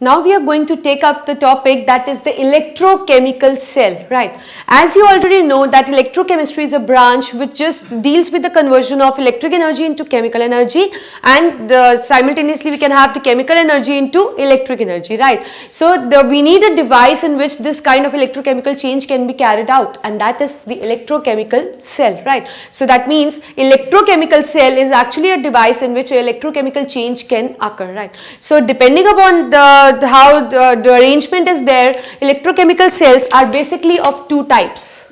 Now we are going to take up the topic that is the electrochemical cell, right? As you already know that electrochemistry is a branch which just deals with the conversion of electric energy into chemical energy, and simultaneously we can have the chemical energy into electric energy, right? So we need a device in which this kind of electrochemical change can be carried out, and that is the electrochemical cell, right? So that means electrochemical cell is actually a device in which electrochemical change can occur, right? So depending upon how the arrangement is there, electrochemical cells are basically of two types,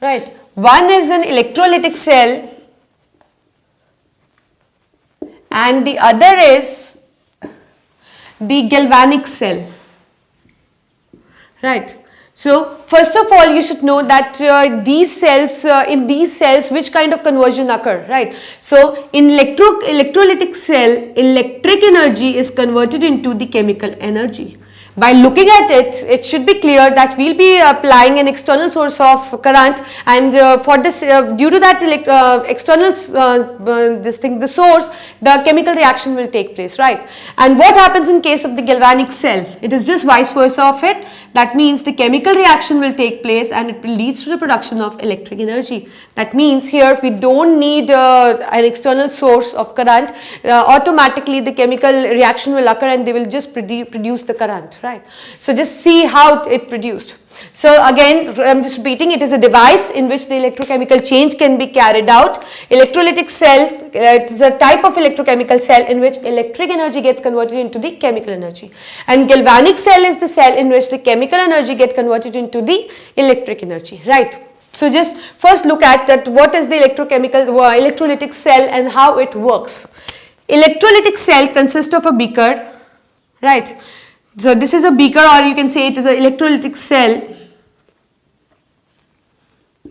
right? One is an electrolytic cell and the other is the galvanic cell, right? So first of all, you should know that in these cells which kind of conversion occur, right? So in electrolytic cell, electric energy is converted into the chemical energy. By looking at it, it should be clear that we will be applying an external source of current, and for this, due to that external the source, the chemical reaction will take place, right? And what happens in case of the galvanic cell? It is just vice versa of it. That means the chemical reaction will take place and it will lead to the production of electric energy. That means here we don't need an external source of current. Automatically the chemical reaction will occur and they will just produce the current, right? So just see how it produced. So again, I am just repeating, it is a device in which the electrochemical change can be carried out. Electrolytic cell, it is a type of electrochemical cell in which electric energy gets converted into the chemical energy. And galvanic cell is the cell in which the chemical energy gets converted into the electric energy, right? So just first look at that, what is the electrolytic cell and how it works. Electrolytic cell consists of a beaker, right? So this is a beaker, or you can say it is an electrolytic cell,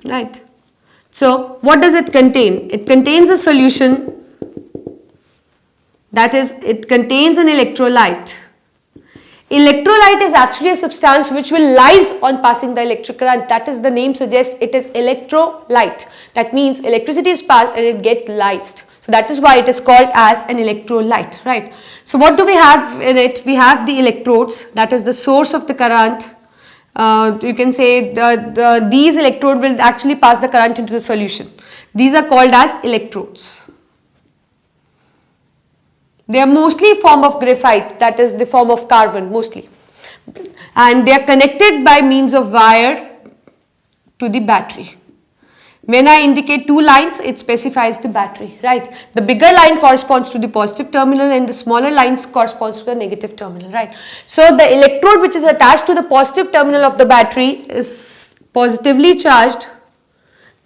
right? So what does it contain? It contains a solution, that is, it contains an electrolyte. Electrolyte is actually a substance which will lyse on passing the electric current. That is, the name suggests it is electrolyte. That means electricity is passed and it gets lysed. So that is why it is called as an electrolyte, right? So what do we have in it? We have the electrodes, that is the source of the current. You can say these electrodes will actually pass the current into the solution. These are called as electrodes. They are mostly form of graphite, that is the form of carbon mostly. And they are connected by means of wire to the battery. When I indicate two lines, it specifies the battery, right? The bigger line corresponds to the positive terminal and the smaller lines corresponds to the negative terminal, right? So the electrode which is attached to the positive terminal of the battery is positively charged.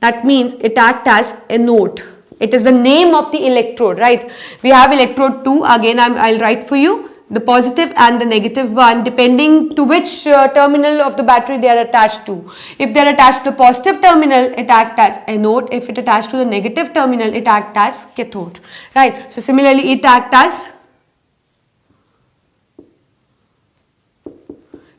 That means it acts as a node. It is the name of the electrode, right? We have electrode 2, again I'll write for you. The positive and the negative one, depending to which terminal of the battery they are attached to. If they are attached to the positive terminal, it acts as anode. If it attached to the negative terminal, it acts as cathode, right? So similarly, it acts as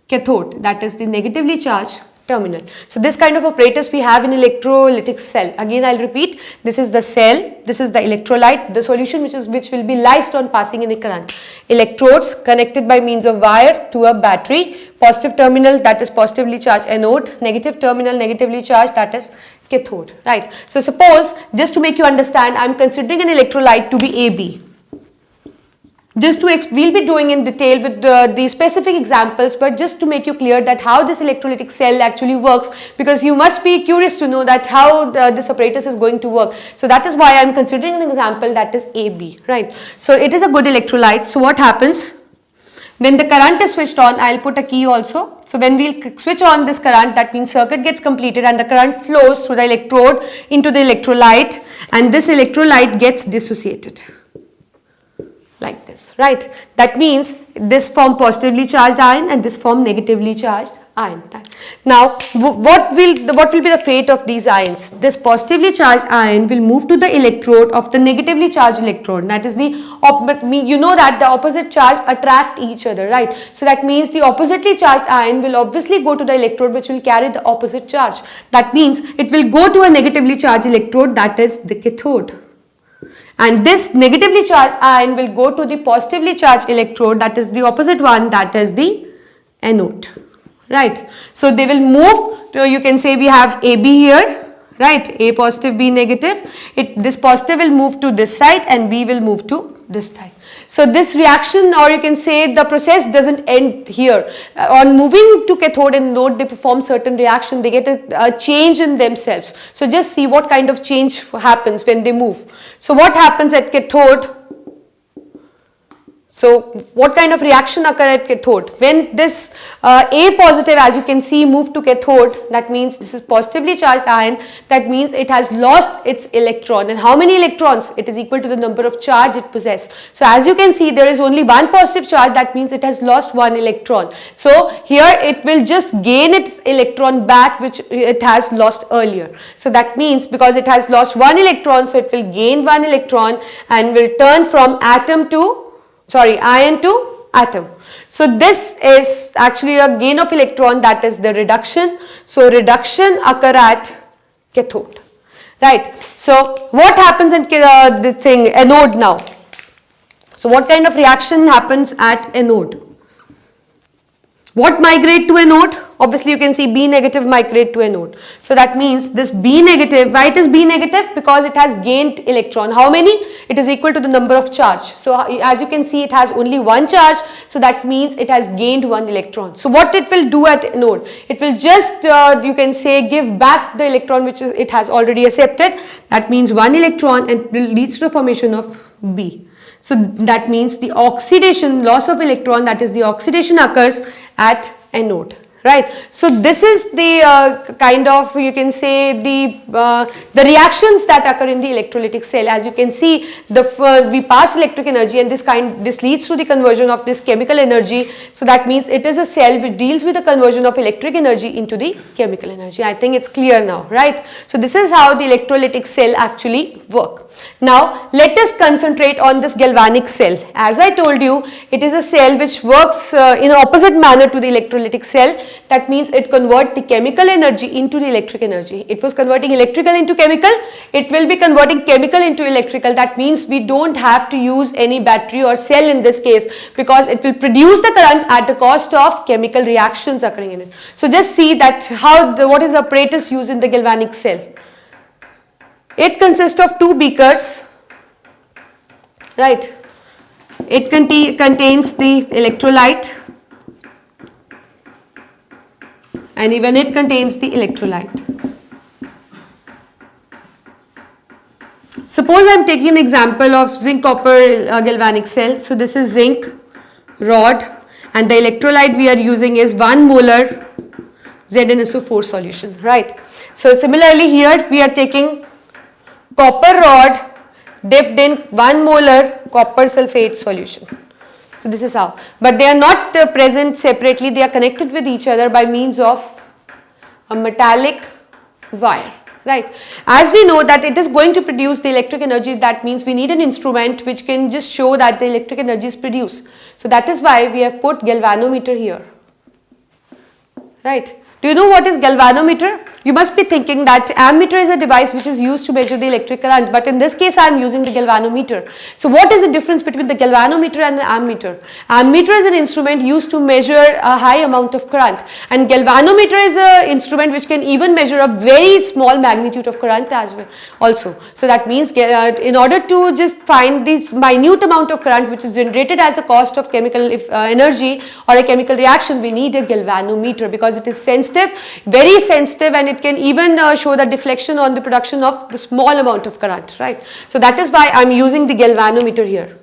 cathode, that is the negatively charged terminal. So this kind of apparatus we have in electrolytic cell. Again I'll repeat, this is the cell, this is the electrolyte, the solution which will be lysed on passing in the current. Electrodes connected by means of wire to a battery, positive terminal, that is positively charged anode, negative terminal negatively charged, that is cathode, right? So suppose, just to make you understand, I am considering an electrolyte to be AB. Just to we'll be doing in detail with the specific examples, but just to make you clear that how this electrolytic cell actually works, because you must be curious to know that how this apparatus is going to work. So that is why I am considering an example that is AB, right? So it is a good electrolyte. So what happens? When the current is switched on, I will put a key also. So when we will switch on this current, that means circuit gets completed and the current flows through the electrode into the electrolyte, and this electrolyte gets dissociated. Like this, right? That means this form positively charged ion and this form negatively charged ion. Now, what will be the fate of these ions? This positively charged ion will move to the electrode of the negatively charged electrode. That is you know that the opposite charge attract each other, right? So that means the oppositely charged ion will obviously go to the electrode which will carry the opposite charge. That means it will go to a negatively charged electrode, that is the cathode. and this negatively charged ion will go to the positively charged electrode, that is the opposite one, that is the anode, right. So they will move to, you can say we have AB here, right, A positive, B negative, this positive will move to this side and B will move to this side. So this reaction, or you can say the process doesn't end here. On moving to cathode and anode, they perform certain reaction, they get a change in themselves. So just see what kind of change happens when they move. So what happens at cathode? So what kind of reaction occur at cathode? When this A positive, as you can see, move to cathode, that means this is positively charged ion, that means it has lost its electron. And how many electrons? It is equal to the number of charge it possesses. So as you can see, there is only one positive charge, that means it has lost one electron. So here it will just gain its electron back which it has lost earlier. So that means because it has lost one electron, so it will gain one electron and will turn from ion to atom. So this is actually a gain of electron, that is the reduction. So reduction occur at cathode, right. So what happens in this thing anode now? So what kind of reaction happens at anode? What migrate to anode? Obviously you can see B negative migrate to anode. So that means this B negative, why it is B negative? Because it has gained electron. How many? It is equal to the number of charge. So as you can see, it has only one charge. So that means it has gained one electron. So what it will do at anode? It will just you can say give back the electron which it has already accepted. That means one electron and will leads to the formation of B. So that means the oxidation, loss of electron, that is the oxidation occurs at anode, right. So this is the kind of, you can say, the reactions that occur in the electrolytic cell. As you can see, we pass electric energy and this leads to the conversion of this chemical energy. So that means it is a cell which deals with the conversion of electric energy into the chemical energy. I think it's clear now, right. So this is how the electrolytic cell actually work. Now let us concentrate on this galvanic cell. As I told you, it is a cell which works in opposite manner to the electrolytic cell. That means it converts the chemical energy into the electric energy. It was converting electrical into chemical, it will be converting chemical into electrical. That means we don't have to use any battery or cell in this case, because it will produce the current at the cost of chemical reactions occurring in it. So just see that what is the apparatus used in the galvanic cell. It consists of two beakers, right. It contains the electrolyte and even it contains the electrolyte. Suppose I am taking an example of zinc copper galvanic cell. So this is zinc rod and the electrolyte we are using is 1 molar ZnSO4 solution, right. So similarly here we are taking copper rod dipped in 1 molar copper sulfate solution. So this is how, but they are not present separately, they are connected with each other by means of a metallic wire, right. As we know that it is going to produce the electric energy, that means we need an instrument which can just show that the electric energy is produced. So that is why we have put galvanometer here, right. Do you know what is galvanometer? You must be thinking that ammeter is a device which is used to measure the electric current, but in this case I am using the galvanometer. So what is the difference between the galvanometer and the ammeter? Ammeter is an instrument used to measure a high amount of current, and galvanometer is an instrument which can even measure a very small magnitude of current as well also. So that means in order to just find this minute amount of current which is generated as a cost of chemical energy or a chemical reaction, we need a galvanometer because it is sensitive, very sensitive, and it can even show the deflection on the production of the small amount of current, right. So that is why I am using the galvanometer here,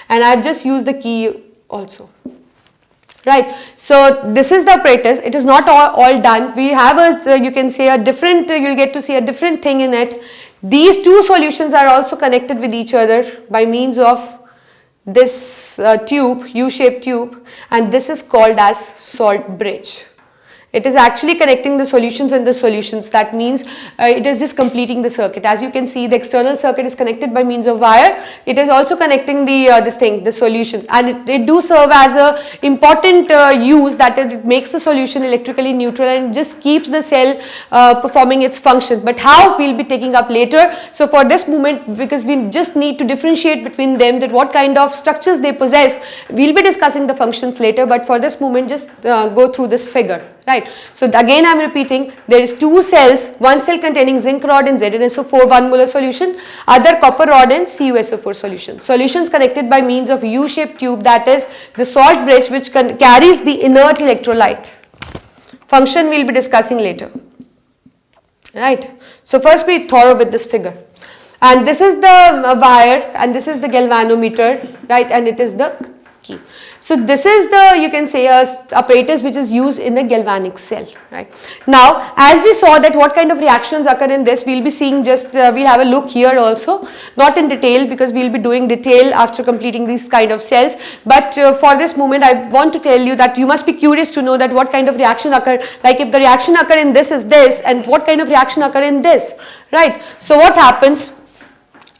and I have just used the key also, right. So this is the apparatus. It is not all done. We have a you can say a different, you will get to see a different thing in it. These two solutions are also connected with each other by means of this tube, U-shaped tube, and this is called as salt bridge. It is actually connecting the solutions and the solutions. That means it is just completing the circuit. As you can see, the external circuit is connected by means of wire. It is also connecting the the solution, and it do serve as a important use, that it makes the solution electrically neutral and just keeps the cell performing its function. But how, we'll be taking up later. So for this moment, because we just need to differentiate between them, that what kind of structures they possess, we'll be discussing the functions later, but for this moment just go through this figure, right? So again I'm repeating, there is two cells, one cell containing zinc rod in ZnSO4 1 molar solution, other copper rod in CuSO4 solution. Solutions connected by means of U-shaped tube, that is the salt bridge, which carries the inert electrolyte. Function we'll be discussing later, right? So first be thorough with this figure. And this is the wire, and this is the galvanometer, right? And it is the key. So this is the, you can say, apparatus which is used in the galvanic cell, right? Now, as we saw that what kind of reactions occur in this, we'll be seeing just, we'll have a look here also, not in detail, because we'll be doing detail after completing these kind of cells. But for this moment, I want to tell you that you must be curious to know that what kind of reaction occur, like if the reaction occur in this is this, and what kind of reaction occur in this, right? So what happens?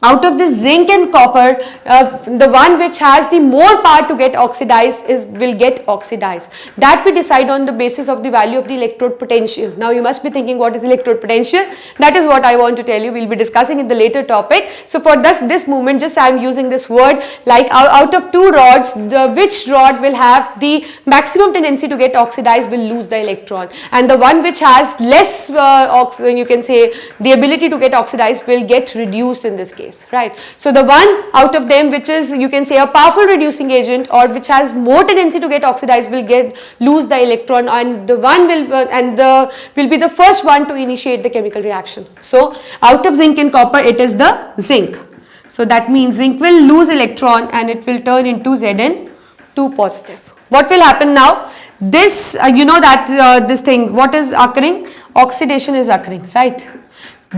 Out of this zinc and copper, the one which has the more power to get oxidized will get oxidized. That we decide on the basis of the value of the electrode potential. Now you must be thinking, what is electrode potential? That is what I want to tell you. We'll be discussing in the later topic. So for this movement, just I am using this word, like out of two rods, which rod will have the maximum tendency to get oxidized will lose the electron, and the one which has less you can say the ability to get oxidized will get reduced in this case. Right. So the one out of them which is, you can say, a powerful reducing agent, or which has more tendency to get oxidized, will lose the electron, and the one will be the first one to initiate the chemical reaction. So out of zinc and copper, it is the zinc. So that means zinc will lose electron and it will turn into Zn2 positive. What will happen now? This you know that this thing, what is occurring? Oxidation is occurring, right?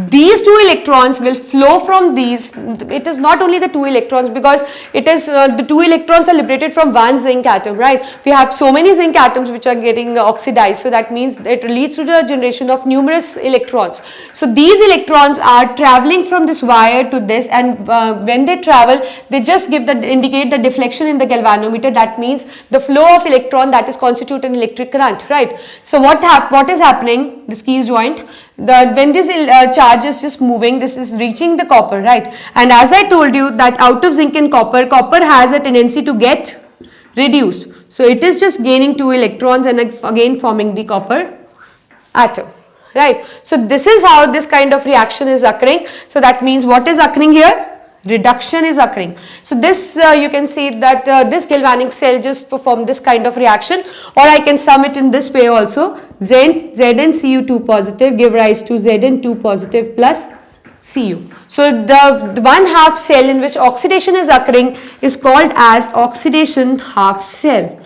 These two electrons will flow from these. It is not only the two electrons, because it is the two electrons are liberated from one zinc atom, right? We have so many zinc atoms which are getting oxidized, so that means it leads to the generation of numerous electrons. So these electrons are traveling from this wire to this, and when they travel, they just indicate the deflection in the galvanometer. That means the flow of electron that is constitute an electric current, right? So what is happening? This key is joint. When this charge is just moving, this is reaching the copper, right? And as I told you that out of zinc and copper has a tendency to get reduced. So it is just gaining two electrons and again forming the copper atom, right? So this is how this kind of reaction is occurring. So that means what is occurring here? Reduction is occurring. So this you can see that this galvanic cell just performed this kind of reaction, or I can sum it in this way also. ZnCu2 positive give rise to Zn2 positive plus Cu. So the one half cell in which oxidation is occurring is called as oxidation half cell,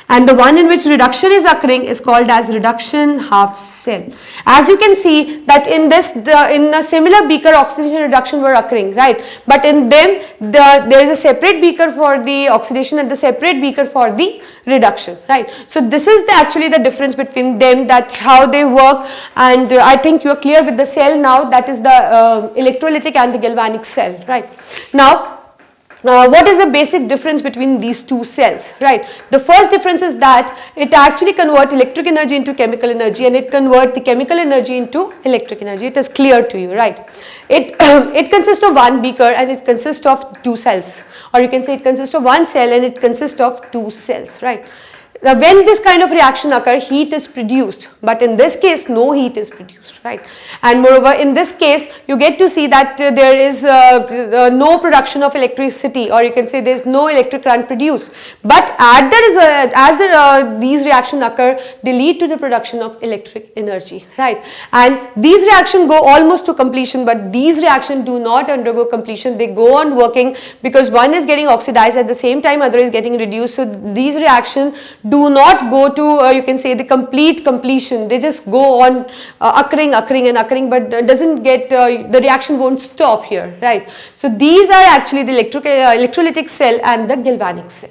and the one in which reduction is occurring is called as reduction half cell. As you can see that in a similar beaker, oxidation and reduction were occurring, right? But in them there is a separate beaker for the oxidation and the separate beaker for the reduction, right? So this is actually the difference between them, that how they work, and I think you are clear with the cell now. That is the electrolytic and the galvanic cell, right? Now what is the basic difference between these two cells, right? The first difference is that it actually converts electric energy into chemical energy, and it converts the chemical energy into electric energy. It is clear to you, right? It consists of one beaker and it consists of two cells, or you can say it consists of one cell and it consists of two cells, right? Now, when this kind of reaction occurs, heat is produced, but in this case, no heat is produced, right? And moreover, in this case, you get to see that there is no production of electricity, or you can say there is no electric current produced. But these reactions occur, they lead to the production of electric energy, right? And these reactions go almost to completion, but these reactions do not undergo completion. They go on working, because one is getting oxidized at the same time other is getting reduced. So these reactions do not go to you can say the complete completion. They just go on occurring, but doesn't get the reaction won't stop here, right? So these are actually the electrolytic cell and the galvanic cell.